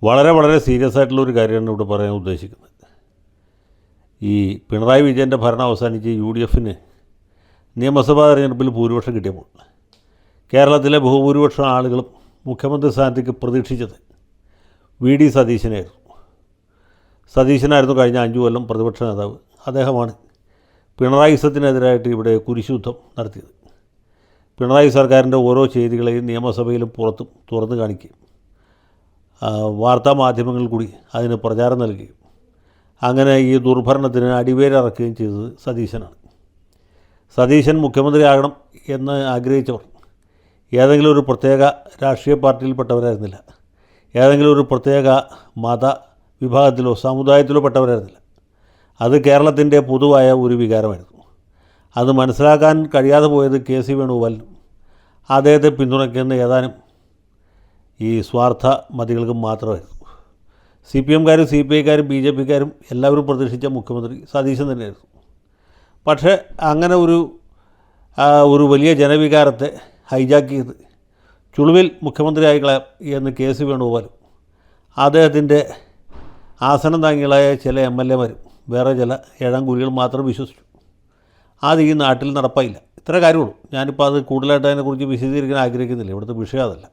വളരെ വളരെ സീരിയസ് ആയിട്ടുള്ളൊരു കാര്യമാണ് ഇവിടെ പറയാൻ ഉദ്ദേശിക്കുന്നത്. ഈ പിണറായി വിജയൻ്റെ ഭരണം അവസാനിച്ച് UDFന് നിയമസഭാ തെരഞ്ഞെടുപ്പിൽ ഭൂരിപക്ഷം കിട്ടിയപ്പോൾ കേരളത്തിലെ ബഹുഭൂരിപക്ഷം ആളുകളും മുഖ്യമന്ത്രി സ്ഥാനത്തേക്ക് പ്രതീക്ഷിച്ചത് VD സതീശനായിരുന്നു. സതീശനായിരുന്നു കഴിഞ്ഞ 5 കൊല്ലം പ്രതിപക്ഷ നേതാവ്. അദ്ദേഹമാണ് പിണറായിസത്തിനെതിരായിട്ട് ഇവിടെ കുരിശുയുദ്ധം നടത്തിയത്. പിണറായി സർക്കാരിൻ്റെ ഓരോ ചെയ്തികളെയും നിയമസഭയിലും പുറത്തും തുറന്നു കാണിക്കുകയും വാർത്താ മാധ്യമങ്ങളിൽ കൂടി അതിന് പ്രചാരം നൽകുകയും അങ്ങനെ ഈ ദുർഭരണത്തിന് അടിവേരിറക്കുകയും ചെയ്തത് സതീശനാണ്. സതീശൻ മുഖ്യമന്ത്രിയാകണം എന്ന് ആഗ്രഹിച്ചവർ ഏതെങ്കിലും ഒരു പ്രത്യേക രാഷ്ട്രീയ പാർട്ടിയിൽപ്പെട്ടവരായിരുന്നില്ല, ഏതെങ്കിലും ഒരു പ്രത്യേക മത വിഭാഗത്തിലോ സമുദായത്തിലോ പെട്ടവരായിരുന്നില്ല. അത് കേരളത്തിൻ്റെ പൊതുവായ ഒരു വികാരമായിരുന്നു. അത് മനസ്സിലാക്കാൻ കഴിയാതെ പോയത് KC വേണുഗോപാലിനും അദ്ദേഹത്തെ പിന്തുണയ്ക്കുന്ന ഏതാനും ഈ സ്വാർത്ഥ മതികൾക്കും മാത്രമായിരുന്നു. CPMകാരും CPIക്കാരും BJPക്കാരും എല്ലാവരും പ്രതീക്ഷിച്ച മുഖ്യമന്ത്രി സതീശൻ തന്നെയായിരുന്നു. പക്ഷേ അങ്ങനെ ഒരു വലിയ ജനവികാരത്തെ ഹൈജാക്ക് ചെയ്ത് ചുളുവിൽ മുഖ്യമന്ത്രിയായി കളയാം എന്ന് KC വേണുഗോപാലും അദ്ദേഹത്തിൻ്റെ ആസനം താങ്ങികളായ ചില MLAമാരും വേറെ ചില ഏഴാംകൂലികൾ മാത്രം വിശ്വസിച്ചു. അത് ഈ നാട്ടിൽ നടപ്പായില്ല. ഇത്ര കാര്യമുള്ളൂ. ഞാനിപ്പോൾ അത് കൂടുതലായിട്ട് അതിനെക്കുറിച്ച് വിശദീകരിക്കാൻ ആഗ്രഹിക്കുന്നില്ല. ഇവിടുത്തെ വിഷയം അതല്ല.